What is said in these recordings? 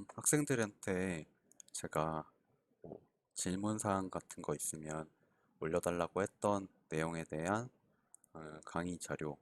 학생들한테 제가 뭐 질문사항 같은 거 있으면 올려달라고 했던 내용에 대한 강의 자료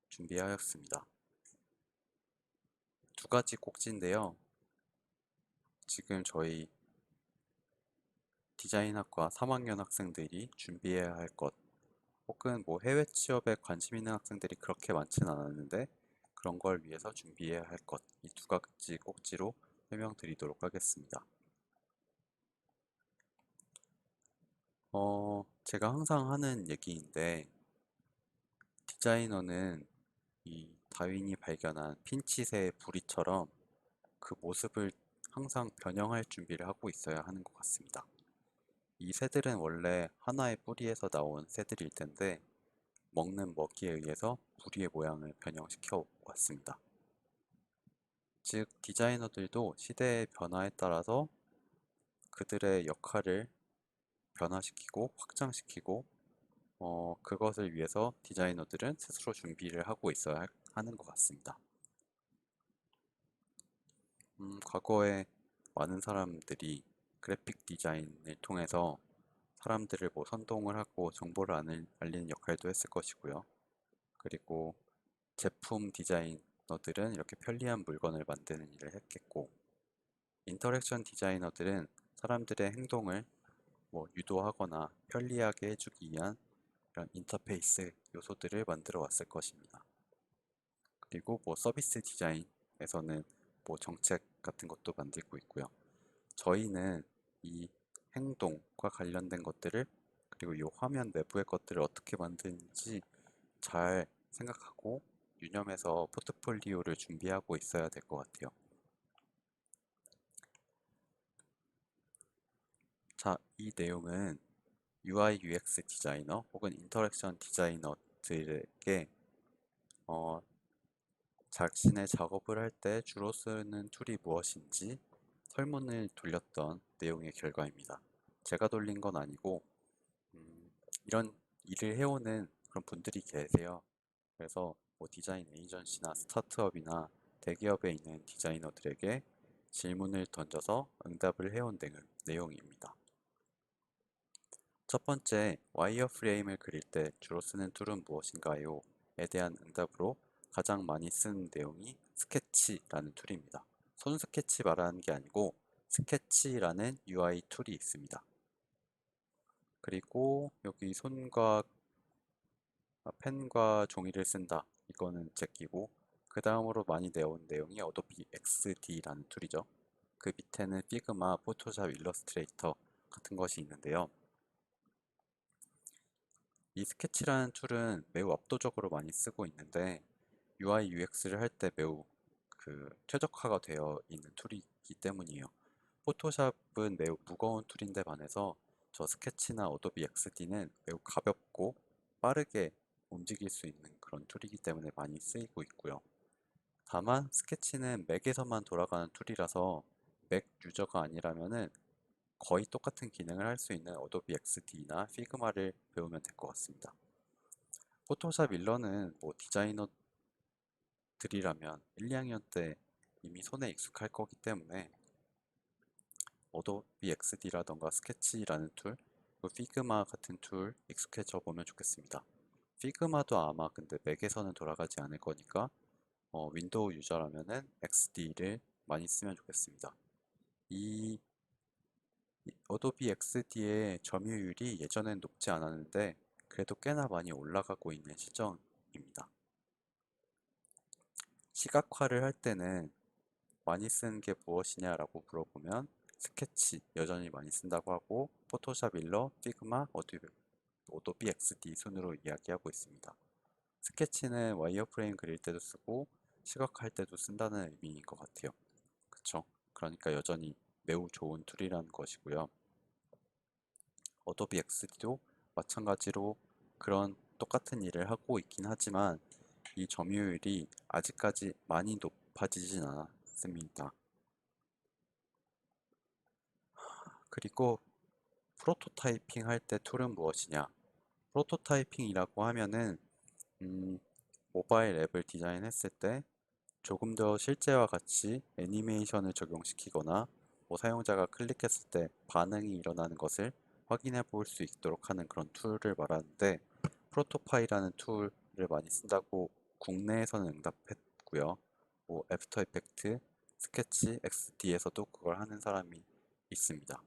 준비하였습니다. 두 가지 꼭지인데요. 지금 저희 디자인학과 3학년 학생들이 준비해야 할 것, 혹은 뭐 해외 취업에 관심 있는 학생들이 그렇게 많지는 않았는데 그런 걸 위해서 준비해야 할 것, 이 두 가지 꼭지로 설명드리도록 하겠습니다. 제가 항상 하는 얘기인데 디자이너는 이 다윈이 발견한 핀칫의 부리처럼 그 모습을 항상 변형할 준비를 하고 있어야 하는 것 같습니다. 이 새들은 원래 하나의 뿌리에서 나온 새들일 텐데 먹는 먹이에 의해서 부리의 모양을 변형시켜 왔습니다. 즉, 디자이너들도 시대의 변화에 따라서 그들의 역할을 변화시키고 확장시키고 그것을 위해서 디자이너들은 스스로 준비를 하고 있어야 하는 것 같습니다. 과거에 많은 사람들이 그래픽 디자인을 통해서 사람들을 뭐 선동을 하고 정보를 알리는 역할도 했을 것이고요. 그리고 제품 디자이너들은 이렇게 편리한 물건을 만드는 일을 했겠고, 인터랙션 디자이너들은 사람들의 행동을 뭐 유도하거나 편리하게 해주기 위한 이런 인터페이스 요소들을 만들어 왔을 것입니다. 그리고 뭐 서비스 디자인에서는 뭐 정책 같은 것도 만들고 있고요. 저희는 이 행동과 관련된 것들을, 그리고 이 화면 내부의 것들을 어떻게 만드는지 잘 생각하고 유념해서 포트폴리오를 준비하고 있어야 될 것 같아요. 자, 이 내용은 UI UX 디자이너 혹은 인터랙션 디자이너들에게 자신의 작업을 할 때 주로 쓰는 툴이 무엇인지 설문을 돌렸던 내용의 결과입니다. 제가 돌린 건 아니고 이런 일을 해오는 그런 분들이 계세요. 그래서 뭐 디자인 에이전시나 스타트업이나 대기업에 있는 디자이너들에게 질문을 던져서 응답을 해온 내용입니다. 첫 번째, 와이어 프레임을 그릴 때 주로 쓰는 툴은 무엇인가요? 에 대한 응답으로 가장 많이 쓰는 내용이 스케치라는 툴입니다. 손 스케치 말하는 게 아니고 스케치라는 UI 툴이 있습니다. 그리고 여기 펜과 종이를 쓴다. 이거는 제끼고, 그 다음으로 많이 내온 내용이 어도비 XD라는 툴이죠. 그 밑에는 피그마, 포토샵, 일러스트레이터 같은 것이 있는데요. 이 스케치라는 툴은 매우 압도적으로 많이 쓰고 있는데 UI, UX를 할 때 매우 최적화가 되어 있는 툴이기 때문이에요. 포토샵은 매우 무거운 툴인데 반해서 저 스케치나 어도비 XD는 매우 가볍고 빠르게 움직일 수 있는 그런 툴이기 때문에 많이 쓰이고 있고요. 다만 스케치는 맥에서만 돌아가는 툴이라서 맥 유저가 아니라면은 거의 똑같은 기능을 할 수 있는 어도비 XD나 피그마를 배우면 될 것 같습니다. 포토샵 일러는 뭐 디자이너들이라면 1, 2학년 때 이미 손에 익숙할 거기 때문에 어도비 XD라던가 스케치라는 툴, 그리고 피그마 같은 툴 익숙해져 보면 좋겠습니다. 피그마도 아마 근데 맥에서는 돌아가지 않을 거니까 윈도우 유저라면은 XD를 많이 쓰면 좋겠습니다. 이 어도비 XD의 점유율이 예전엔 높지 않았는데 그래도 꽤나 많이 올라가고 있는 시점입니다. 시각화를 할 때는 많이 쓰는 게 무엇이냐라고 물어보면 스케치 여전히 많이 쓴다고 하고 포토샵 일러, 피그마, 어도비 XD 순으로 이야기하고 있습니다. 스케치는 와이어프레임 그릴 때도 쓰고 시각화할 때도 쓴다는 의미인 것 같아요. 그쵸? 그러니까 여전히 매우 좋은 툴이라는 것이고요. 어도비 XD도 마찬가지로 그런 똑같은 일을 하고 있긴 하지만 이 점유율이 아직까지 많이 높아지진 않았습니다. 그리고 프로토타이핑 할 때 툴은 무엇이냐? 프로토타이핑이라고 하면은 모바일 앱을 디자인했을 때 조금 더 실제와 같이 애니메이션을 적용시키거나 사용자가 클릭했을 때 반응이 일어나는 것을 확인해 볼 수 있도록 하는 그런 툴을 말하는데, 프로토파이라는 툴을 많이 쓴다고 국내에서는 응답했고요. 애프터 이펙트, 스케치, XD에서도 그걸 하는 사람이 있습니다.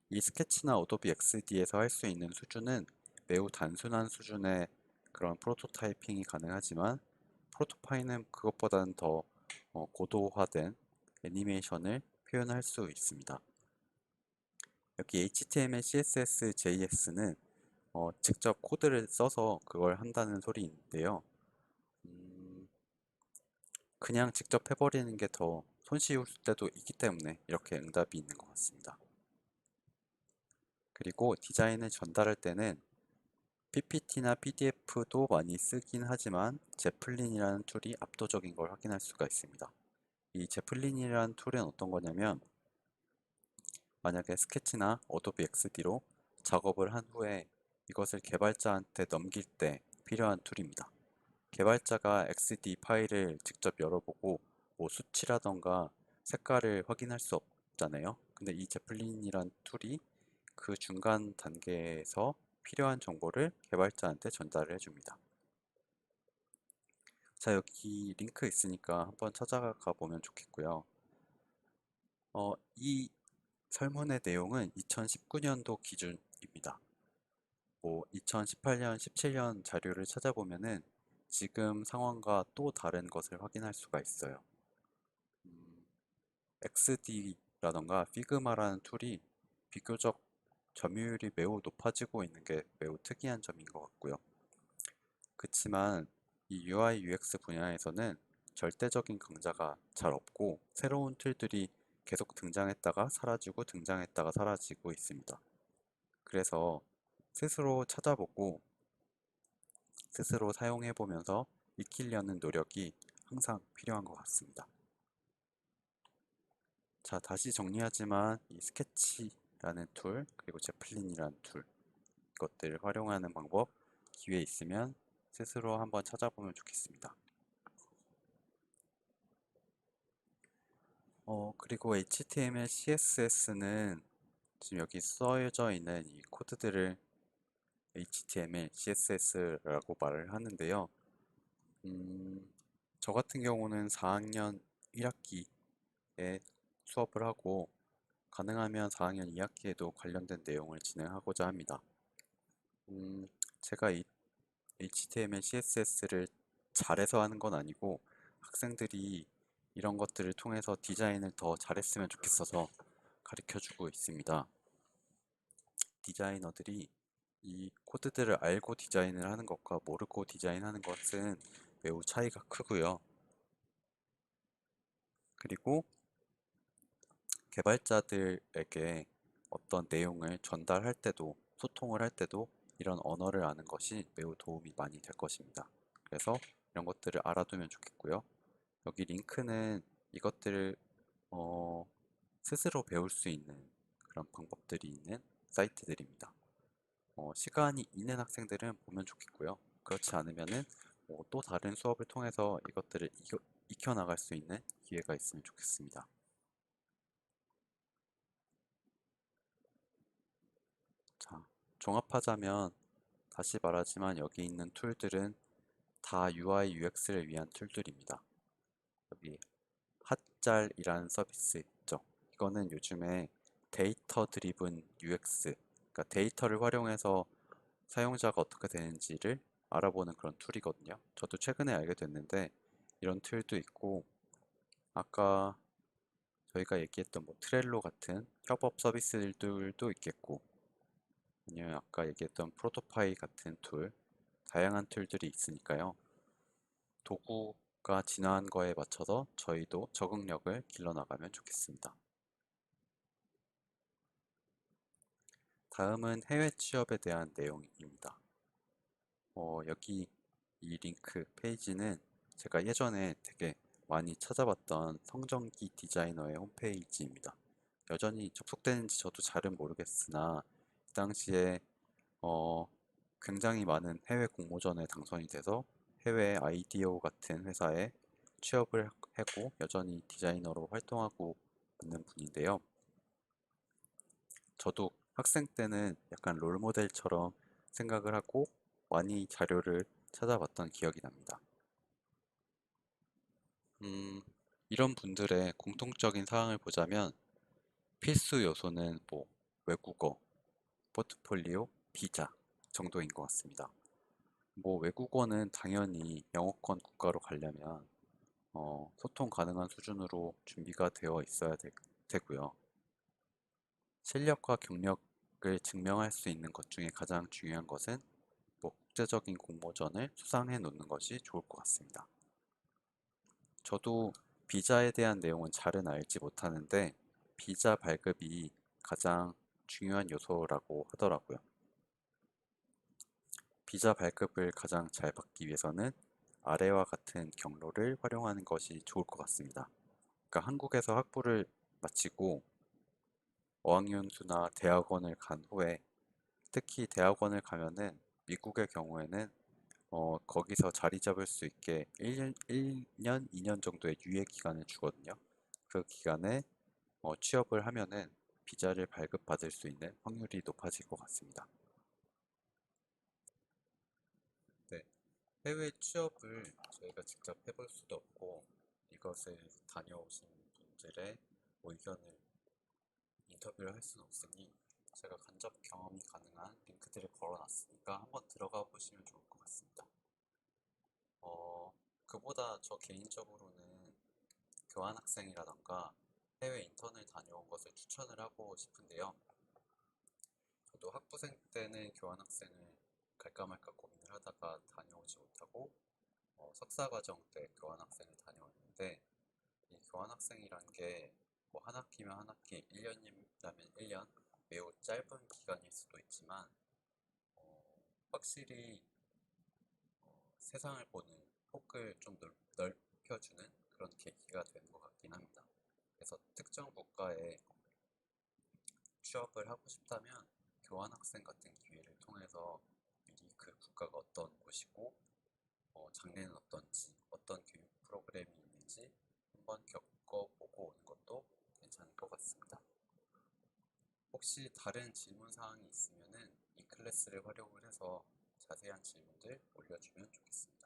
이 스케치나 어도비 XD에서 할 수 있는 수준은 매우 단순한 수준의 그런 프로토타이핑이 가능하지만, 프로토파이는 그것보다는 더 고도화된 애니메이션을 표현할 수 있습니다. 여기 HTML, CSS, JS는 직접 코드를 써서 그걸 한다는 소리인데요. 그냥 직접 해버리는 게 더 손쉬울 때도 있기 때문에 이렇게 응답이 있는 것 같습니다. 그리고 디자인을 전달할 때는 PPT나 PDF도 많이 쓰긴 하지만 제플린이라는 툴이 압도적인 걸 확인할 수가 있습니다. 이 제플린이라는 툴은 어떤 거냐면, 만약에 스케치나 어도비 XD로 작업을 한 후에 이것을 개발자한테 넘길 때 필요한 툴입니다. 개발자가 XD 파일을 직접 열어보고 수치라던가 색깔을 확인할 수 없잖아요. 근데 이 제플린이란 툴이 그 중간 단계에서 필요한 정보를 개발자한테 전달을 해줍니다. 자, 여기 링크 있으니까 한번 찾아가 보면 좋겠고요. 이 설문의 내용은 2019년도 기준입니다. 2018년, 17년 자료를 찾아보면은 지금 상황과 또 다른 것을 확인할 수가 있어요. XD라던가 피그마라는 툴이 비교적 점유율이 매우 높아지고 있는 게 매우 특이한 점인 것 같고요. 그치만 이 UI, UX 분야에서는 절대적인 강자가 잘 없고, 새로운 툴들이 계속 등장했다가 사라지고 등장했다가 사라지고 있습니다. 그래서 스스로 찾아보고 스스로 사용해보면서 익히려는 노력이 항상 필요한 것 같습니다. 자, 다시 정리하지만 이 스케치라는 툴, 그리고 제플린이라는 툴, 이것들을 활용하는 방법, 기회 있으면 스스로 한번 찾아보면 좋겠습니다. 그리고 HTML, CSS는 지금 여기 써져 있는 이 코드들을 HTML, CSS라고 말을 하는데요. 저 같은 경우는 4학년 1학기에 수업을 하고, 가능하면 4학년 2학기에도 관련된 내용을 진행하고자 합니다. 제가 이 HTML, CSS를 잘해서 하는 건 아니고, 학생들이 이런 것들을 통해서 디자인을 더 잘했으면 좋겠어서 가르쳐주고 있습니다. 디자이너들이 이 코드들을 알고 디자인을 하는 것과 모르고 디자인하는 것은 매우 차이가 크고요. 그리고 개발자들에게 어떤 내용을 전달할 때도, 소통을 할 때도 이런 언어를 아는 것이 매우 도움이 많이 될 것입니다. 그래서 이런 것들을 알아두면 좋겠고요. 여기 링크는 이것들을 스스로 배울 수 있는 그런 방법들이 있는 사이트들입니다. 시간이 있는 학생들은 보면 좋겠고요. 그렇지 않으면은 또 다른 수업을 통해서 이것들을 익혀나갈 수 있는 기회가 있으면 좋겠습니다. 자, 종합하자면 다시 말하지만 여기 있는 툴들은 다 UI, UX를 위한 툴들입니다. 여기 핫잘이라는 서비스 있죠. 이거는 요즘에 데이터 드리븐 UX, 그러니까 데이터를 활용해서 사용자가 어떻게 되는지를 알아보는 그런 툴이거든요. 저도 최근에 알게 됐는데 이런 툴도 있고, 아까 저희가 얘기했던 트렐로 같은 협업 서비스들도 있겠고, 아니면 아까 얘기했던 프로토파이 같은 툴, 다양한 툴들이 있으니까요. 도구가 진화한 거에 맞춰서 저희도 적응력을 길러나가면 좋겠습니다. 다음은 해외 취업에 대한 내용입니다. 여기 이 링크 페이지는 제가 예전에 되게 많이 찾아봤던 성정기 디자이너의 홈페이지입니다. 여전히 접속되는지 저도 잘은 모르겠으나, 그 당시에 굉장히 많은 해외 공모전에 당선이 돼서 해외 아이디어 같은 회사에 취업을 하고 여전히 디자이너로 활동하고 있는 분인데요. 저도 학생 때는 약간 롤모델처럼 생각을 하고 많이 자료를 찾아봤던 기억이 납니다. 음, 이런 분들의 공통적인 사항을 보자면 필수 요소는 뭐 외국어, 포트폴리오, 비자 정도인 것 같습니다. 뭐 외국어는 당연히 영어권 국가로 가려면 소통 가능한 수준으로 준비가 되어 있어야 되고요. 실력과 경력을 증명할 수 있는 것 중에 가장 중요한 것은 뭐 국제적인 공모전을 수상해 놓는 것이 좋을 것 같습니다. 저도 비자에 대한 내용은 잘은 알지 못하는데 비자 발급이 가장 중요한 요소라고 하더라고요. 비자 발급을 가장 잘 받기 위해서는 아래와 같은 경로를 활용하는 것이 좋을 것 같습니다. 그러니까 한국에서 학부를 마치고 어학연수나 대학원을 간 후에 특히 대학원을 가면은 미국의 경우에는 거기서 자리 잡을 수 있게 1년, 2년 정도의 유예 기간을 주거든요. 그 기간에 취업을 하면은 비자를 발급받을 수 있는 확률이 높아질 것 같습니다. 네, 해외 취업을 저희가 직접 해볼 수도 없고 이것을 다녀오신 분들의 의견을 인터뷰를 할 수는 없으니 제가 간접 경험이 가능한 링크들을 걸어놨으니까 한번 들어가 보시면 좋을 것 같습니다. 그보다 저 개인적으로는 교환학생이라던가 해외 인턴을 다녀온 것을 추천을 하고 싶은데요. 저도 학부생 때는 교환학생을 갈까 말까 고민을 하다가 다녀오지 못하고 석사과정 때 교환학생을 다녀왔는데 이 교환학생이란 게 뭐 한 학기면 한 학기, 1년이라면 1년 매우 짧은 기간일 수도 있지만 확실히 세상을 보는 폭을 좀 넓혀주는 그런 계기가 되는 것 같긴 합니다. 그래서 특정 국가에 취업을 하고 싶다면 교환학생 같은 기회를 통해서 미리 그 국가가 어떤 곳이고 장래는 어떤지 어떤 교육 프로그램이 있는지 한번 겪어보고 오는 것도 괜찮을 것 같습니다. 혹시 다른 질문 사항이 있으면은 이 클래스를 활용을 해서 자세한 질문들 올려주면 좋겠습니다.